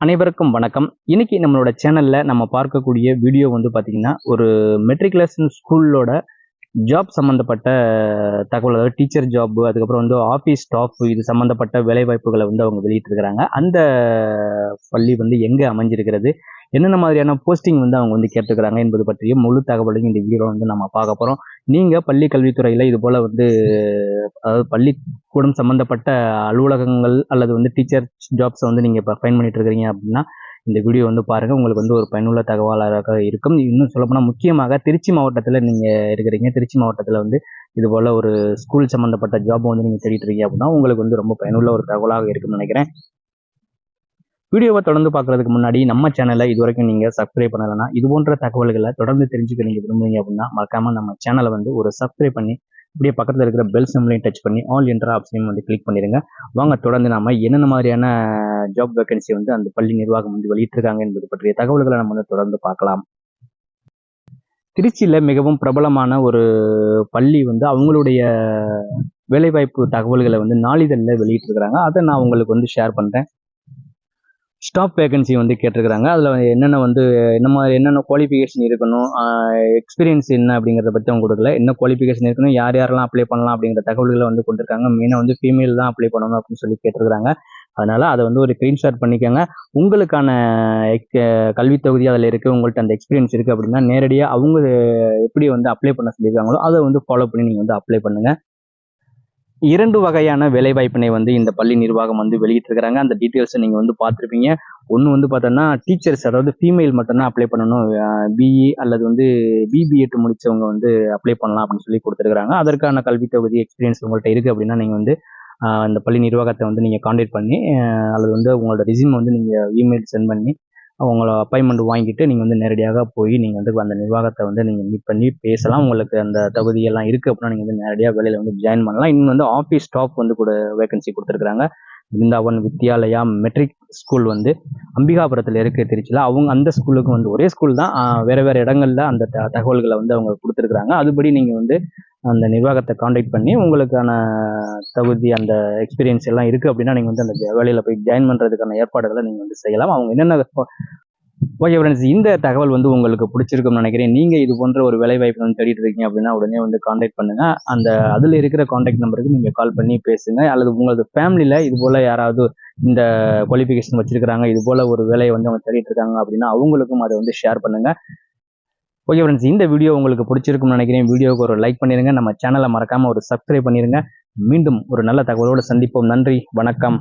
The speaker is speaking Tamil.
அனைவருக்கும் வணக்கம். இன்னைக்கு நம்மளோட சேனல்ல நம்ம பார்க்கக்கூடிய வீடியோ வந்து பார்த்தீங்கன்னா, ஒரு மெட்ரிகுலேஷன் ஸ்கூலோட ஜாப் சம்மந்தப்பட்ட தகவல். அதாவது டீச்சர் ஜாப், அதுக்கப்புறம் வந்து ஆஃபீஸ் ஸ்டாஃப் இது சம்மந்தப்பட்ட வேலைவாய்ப்புகளை வந்து அவங்க வெளியிட்டிருக்கிறாங்க. அந்த பள்ளி வந்து எங்கே அமைஞ்சிருக்கிறது, என்னென்ன மாதிரியான போஸ்டிங் வந்து அவங்க வந்து கேட்டுருக்கிறாங்க என்பது பற்றிய முழு தகவலையும் இந்த வீடியோவில் வந்து நம்ம பார்க்க போகிறோம். நீங்கள் பள்ளி கல்வித்துறையில் இது போல் வந்து அதாவது பள்ளிக்கூடம் சம்மந்தப்பட்ட அலுவலகங்கள் அல்லது வந்து டீச்சர் ஜாப்ஸை வந்து நீங்கள் இப்போ ஃபைன் பண்ணிட்டு இருக்கிறீங்க அப்படின்னா இந்த வீடியோ வந்து பாருங்கள். உங்களுக்கு வந்து ஒரு பயனுள்ள தகவலாக இருக்கும். இன்னும் சொல்லப்போனால் முக்கியமாக திருச்சி மாவட்டத்தில் நீங்கள் இருக்கிறீங்க. திருச்சி மாவட்டத்தில் வந்து இது போல் ஒரு ஸ்கூல் சம்மந்தப்பட்ட ஜாப் வந்து நீங்கள் தேடிட்டு இருக்கீங்க அப்படின்னா உங்களுக்கு வந்து ரொம்ப பயனுள்ள ஒரு தகவலாக இருக்குன்னு நினைக்கிறேன். வீடியோவை தொடர்ந்து பார்க்குறதுக்கு முன்னாடி நம்ம சேனலை இது வரைக்கும் நீங்கள் சப்ஸ்கிரைப் பண்ணலைன்னா இது போன்ற தகவல்களை தொடர்ந்து தெரிஞ்சுக்க நீங்கள் விரும்புறீங்க அப்படின்னா மறக்காமல் நம்ம சேனலை வந்து ஒரு சப்ஸ்கிரைப் பண்ணி அப்படியே பக்கத்தில் இருக்கிற பெல் சிம்பிளையும் டச் பண்ணி ஆல் என்ற ஆப்ஷனையும் வந்து கிளிக் பண்ணிடுங்க. வாங்க தொடர்ந்து நாம என்னென்ன மாதிரியான ஜாப் வேகன்சி வந்து அந்த பள்ளி நிர்வாகம் வந்து வெளியிட்டிருக்காங்க என்பது பற்றிய தகவல்களை நம்ம வந்து தொடர்ந்து பார்க்கலாம். திருச்சியில் மிகவும் பிரபலமான ஒரு பள்ளி வந்து அவங்களுடைய வேலைவாய்ப்பு தகவல்களை வந்து நாளிதழில் வெளியிட்டிருக்கிறாங்க. அதை நான் உங்களுக்கு வந்து ஷேர் பண்ணுறேன். ஸ்டாஃப் வேகன்சி வந்து கேட்டிருக்கிறாங்க. அதில் என்னென்ன வந்து என்னென்ன குவாலிஃபிகேஷன் இருக்கணும், எக்ஸ்பீரியன்ஸ் என்ன அப்படிங்கிறத பற்றி அவங்க கொடுக்கல. என்ன குவாலிஃபிகேஷன் இருக்கணும், யார் யாரெல்லாம் அப்ளை பண்ணலாம் அப்படிங்கிற தகவல்களை வந்து கொண்டிருக்காங்க. மெயினாக வந்து ஃபீமேல் தான் அப்ளை பண்ணணும் அப்படின்னு சொல்லி கேட்டிருக்கிறாங்க. அதனால் அதை வந்து ஒரு ஸ்க்ரீன்ஷாட் பண்ணிக்கோங்க. உங்களுக்கான கல்வி தொகுதி அதில் இருக்குது, உங்கள்கிட்ட அந்த எக்ஸ்பீரியன்ஸ் இருக்குது அப்படின்னா நேரடியாக அவங்க எப்படி வந்து அப்ளை பண்ண சொல்லியிருக்காங்களோ அதை வந்து ஃபாலோ பண்ணி நீங்கள் வந்து அப்ளை பண்ணுங்கள். 2 வகையான வேலைவாய்ப்பினை வந்து இந்த பள்ளி நிர்வாகம் வந்து வெளியிட்டிருக்கிறாங்க. அந்த டீட்டெயில்ஸை நீங்கள் வந்து பார்த்துருப்பீங்க. ஒன்று வந்து பார்த்தோன்னா டீச்சர்ஸ், அதாவது ஃபீமேல் மட்டும்தான் அப்ளை பண்ணணும். பிஇ அல்லது வந்து பிபிஎட் முடித்தவங்க வந்து அப்ளை பண்ணலாம் அப்படின்னு சொல்லி கொடுத்துருக்குறாங்க. அதற்கான கல்வி தகுதி எக்ஸ்பீரியன்ஸ் உங்கள்கிட்ட இருக்குது அப்படின்னா நீங்கள் வந்து அந்த பள்ளி நிர்வாகத்தை வந்து நீங்கள் காண்டாக்ட் பண்ணி அல்லது வந்து உங்களோட ரெஸ்யூம் வந்து நீங்கள் இமெயில் சென்ட் பண்ணி அவங்கள அப்பாயின்மெண்ட் வாங்கிட்டு நீங்கள் வந்து நேரடியாக போய் நீங்கள் வந்து அந்த நிர்வாகத்தை வந்து நீங்கள் மீட் பண்ணி பேசலாம். உங்களுக்கு அந்த தகுதியெல்லாம் இருக்குது அப்படின்னா நீங்கள் வந்து நேரடியாக வேலையில் வந்து ஜாயின் பண்ணலாம். இன்னும் வந்து ஆஃபீஸ் ஸ்டாஃப் வந்து கூட வேகன்சி கொடுத்துருக்குறாங்க. பிருந்தாவன் வித்யாலயா மெட்ரிக் ஸ்கூல் வந்து அம்பிகாபுரத்தில் இருக்குது திருச்சியில். அவங்க அந்த ஸ்கூலுக்கு வந்து ஒரே ஸ்கூல் தான், வேறு வேறு இடங்கள்ல அந்த தகவல்களை வந்து அவங்க கொடுத்துருக்குறாங்க. அதுபடி நீங்கள் வந்து அந்த நிர்வாகத்தை காண்டாக்ட் பண்ணி உங்களுக்கான தகுதி அந்த எக்ஸ்பீரியன்ஸ் எல்லாம் இருக்குது அப்படின்னா நீங்கள் வந்து அந்த வேலையில் போய் ஜாயின் பண்ணுறதுக்கான ஏற்பாடுகளை நீங்கள் வந்து செய்யலாம். அவங்க என்னென்ன ஓகே ஃப்ரெண்ட்ஸ், இந்த தகவல் வந்து உங்களுக்கு பிடிச்சிருக்கும்னு நினைக்கிறேன். நீங்கள் இது போன்ற ஒரு வேலைவாய்ப்பு வந்து தேடிட்டு இருக்கீங்க அப்படின்னா உடனே வந்து காண்டாக்ட் பண்ணுங்கள். அந்த அதில் இருக்கிற காண்டாக்ட் நம்பருக்கு நீங்கள் கால் பண்ணி பேசுங்க. அல்லது உங்களது ஃபேமிலியில் இது போல் யாராவது இந்த குவாலிஃபிகேஷன் வச்சிருக்கிறாங்க, இது போல் ஒரு வேலையை வந்து அவங்க தேடிட்டு இருக்காங்க அப்படின்னா அவங்களுக்கும் அதை வந்து ஷேர் பண்ணுங்கள். ஓகே ஃப்ரெண்ட்ஸ், இந்த வீடியோ உங்களுக்கு பிடிச்சிருக்கும்னு நினைக்கிறேன். வீடியோவுக்கு ஒரு லைக் பண்ணிடுங்க. நம்ம சேனலை மறக்காமல் ஒரு சப்ஸ்கிரைப் பண்ணிடுங்க. மீண்டும் ஒரு நல்ல தகவலோடு சந்திப்போம். நன்றி, வணக்கம்.